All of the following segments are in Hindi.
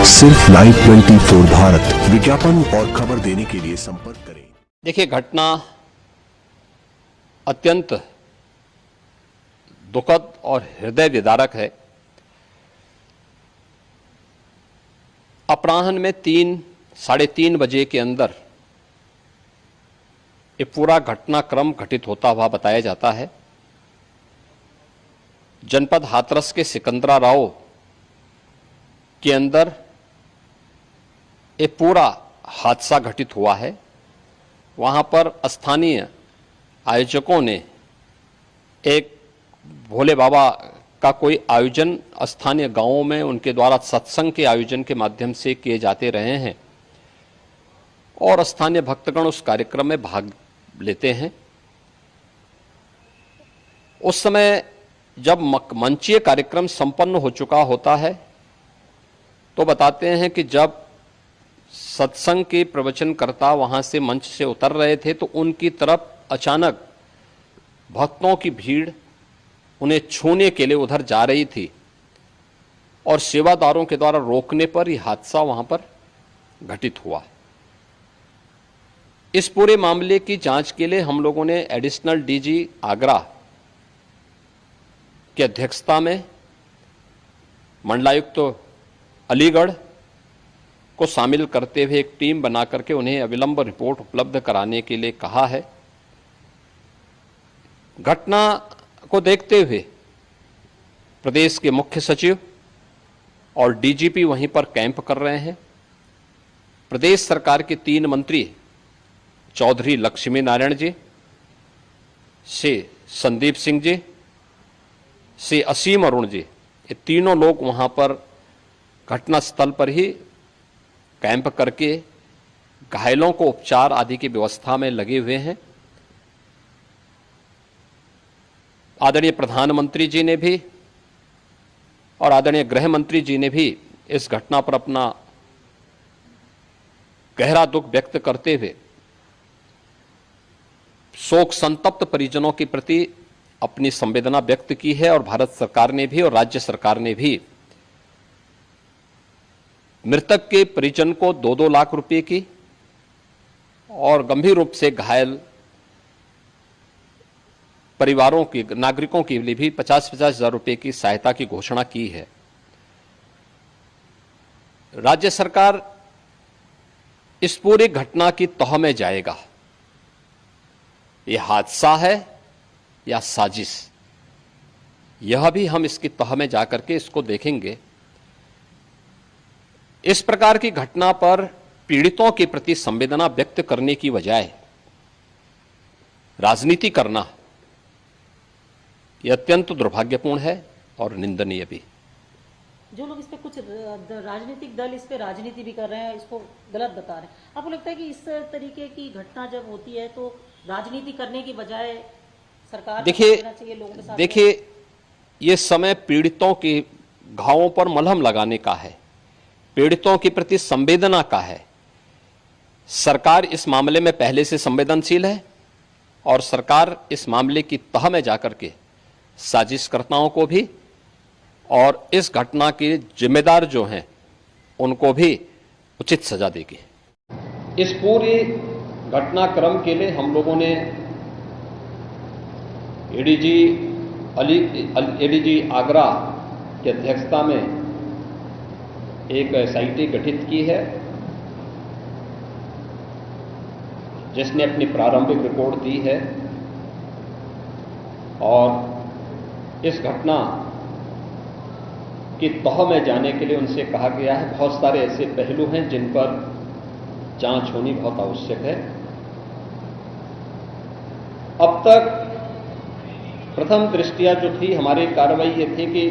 सिर्फ लाइव 24 भारत विज्ञापन और खबर देने के लिए संपर्क करें। देखिए, घटना अत्यंत दुखद और हृदय विदारक है। अपराह्न में 3-3:30 बजे के अंदर ये पूरा घटनाक्रम घटित होता हुआ बताया जाता है। जनपद हाथरस के सिकंदरा राव के अंदर ये पूरा हादसा घटित हुआ है। वहाँ पर स्थानीय आयोजकों ने एक भोले बाबा का कोई आयोजन स्थानीय गांवों में उनके द्वारा सत्संग के आयोजन के माध्यम से किए जाते रहे हैं और स्थानीय भक्तगण उस कार्यक्रम में भाग लेते हैं। उस समय जब मंचीय कार्यक्रम संपन्न हो चुका होता है तो बताते हैं कि जब सत्संग के प्रवचनकर्ता वहां से मंच से उतर रहे थे तो उनकी तरफ अचानक भक्तों की भीड़ उन्हें छूने के लिए उधर जा रही थी और सेवादारों के द्वारा रोकने पर यह हादसा वहां पर घटित हुआ। इस पूरे मामले की जांच के लिए हम लोगों ने एडिशनल डीजी आगरा की अध्यक्षता में मंडलायुक्त अलीगढ़ को शामिल करते हुए एक टीम बना करके उन्हें अविलंब रिपोर्ट उपलब्ध कराने के लिए कहा है। घटना को देखते हुए प्रदेश के मुख्य सचिव और डीजीपी वहीं पर कैंप कर रहे हैं। प्रदेश सरकार के 3 मंत्री चौधरी लक्ष्मी नारायण जी, श्री संदीप सिंह जी, श्री असीम अरुण जी, ये तीनों लोग वहां पर घटनास्थल पर ही कैंप करके घायलों को उपचार आदि की व्यवस्था में लगे हुए हैं। आदरणीय प्रधानमंत्री जी ने भी और आदरणीय गृह मंत्री जी ने भी इस घटना पर अपना गहरा दुख व्यक्त करते हुए शोक संतप्त परिजनों के प्रति अपनी संवेदना व्यक्त की है और भारत सरकार ने भी और राज्य सरकार ने भी मृतक के परिजन को 2-2 लाख रुपए की और गंभीर रूप से घायल परिवारों की नागरिकों के लिए भी 50-50 हजार रुपए की सहायता की घोषणा की है। राज्य सरकार इस पूरी घटना की तह में जाएगा। यह हादसा है या साजिश, यह भी हम इसकी तह में जाकर के इसको देखेंगे। इस प्रकार की घटना पर पीड़ितों के प्रति संवेदना व्यक्त करने की बजाय राजनीति करना यह अत्यंत दुर्भाग्यपूर्ण है और निंदनीय भी। जो लोग इस पे कुछ राजनीतिक दल इस पे राजनीति भी कर रहे हैं, इसको गलत बता रहे हैं, आपको लगता है कि इस तरीके की घटना जब होती है तो राजनीति करने की बजाय सरकार देखिए ये समय पीड़ितों के घावों पर मलहम लगाने का है, पीड़ितों के प्रति संवेदना का है। सरकार इस मामले में पहले से संवेदनशील है और सरकार इस मामले की तह में जाकर के साजिशकर्ताओं को भी और इस घटना के जिम्मेदार जो हैं उनको भी उचित सजा देगी। इस पूरी घटनाक्रम के लिए हम लोगों ने एडीजी आगरा की अध्यक्षता में एक एसआईटी गठित की है जिसने अपनी प्रारंभिक रिपोर्ट दी है और इस घटना की तह में जाने के लिए उनसे कहा गया है। बहुत सारे ऐसे पहलू हैं जिन पर जांच होनी बहुत आवश्यक है। अब तक प्रथम दृष्टया जो थी हमारी कार्रवाई ये थी कि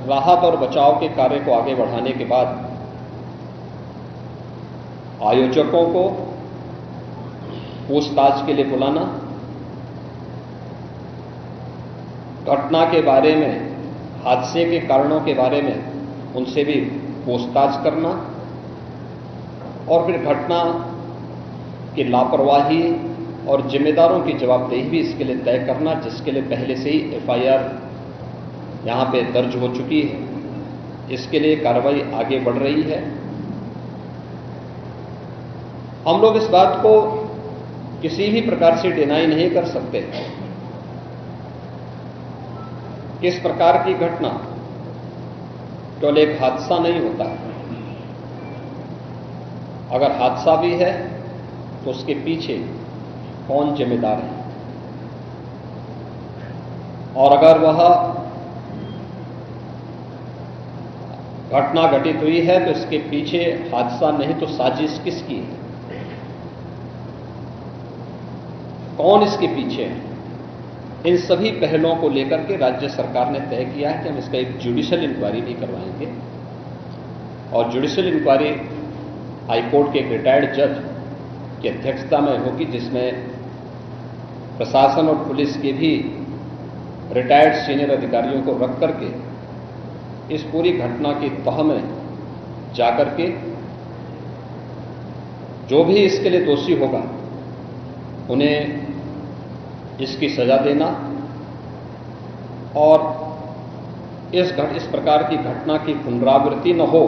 राहत और बचाव के कार्य को आगे बढ़ाने के बाद आयोजकों को पूछताछ के लिए बुलाना, घटना के बारे में, हादसे के कारणों के बारे में उनसे भी पूछताछ करना और फिर घटना की लापरवाही और जिम्मेदारों की जवाबदेही भी इसके लिए तय करना, जिसके लिए पहले से ही एफआईआर यहां पे दर्ज हो चुकी है। इसके लिए कार्रवाई आगे बढ़ रही है। हम लोग इस बात को किसी भी प्रकार से डिनाई नहीं कर सकते कि इस प्रकार की घटना केवल एक हादसा नहीं होता है। अगर हादसा भी है तो उसके पीछे कौन जिम्मेदार है, और अगर वह घटना घटित हुई है तो इसके पीछे हादसा नहीं तो साजिश किसकी है, कौन इसके पीछे है। इन सभी पहलुओं को लेकर के राज्य सरकार ने तय किया है कि हम इसका एक जुडिशियल इंक्वायरी भी करवाएंगे, और जुडिशियल इंक्वायरी हाईकोर्ट के एक रिटायर्ड जज की अध्यक्षता में होगी, जिसमें प्रशासन और पुलिस के भी रिटायर्ड सीनियर अधिकारियों को रख करके इस पूरी घटना की तह में जाकर के जो भी इसके लिए दोषी होगा उन्हें इसकी सजा देना, और इस प्रकार की घटना की पुनरावृत्ति न हो,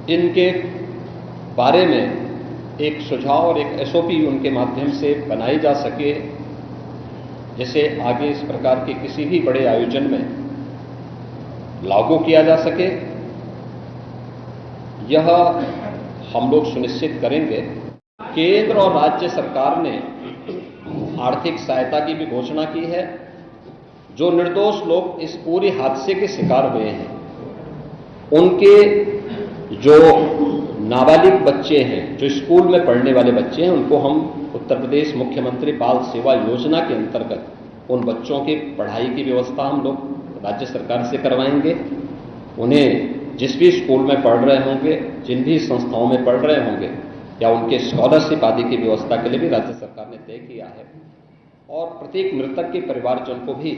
इनके बारे में एक सुझाव और एक एसओपी उनके माध्यम से बनाई जा सके, जिसे आगे इस प्रकार के किसी भी बड़े आयोजन में लागू किया जा सके। यह हम लोग सुनिश्चित करेंगे। केंद्र और राज्य सरकार ने आर्थिक सहायता की भी घोषणा की है। जो निर्दोष लोग इस पूरे हादसे के शिकार हुए हैं, उनके जो नाबालिग बच्चे हैं, जो स्कूल में पढ़ने वाले बच्चे हैं, उनको हम उत्तर प्रदेश मुख्यमंत्री बाल सेवा योजना के अंतर्गत उन बच्चों की पढ़ाई की व्यवस्था हम लोग राज्य सरकार से करवाएंगे। उन्हें जिस भी स्कूल में पढ़ रहे होंगे, जिन भी संस्थाओं में पढ़ रहे होंगे, या उनके स्कॉलरशिप आदि की व्यवस्था के लिए भी राज्य सरकार ने तय किया है। और प्रत्येक मृतक के परिवारजन को भी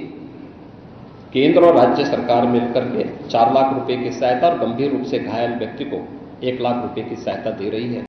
केंद्र और राज्य सरकार मिलकर के 4 लाख रुपए की सहायता और गंभीर रूप से घायल व्यक्ति को 1 लाख रुपए की सहायता दे रही है।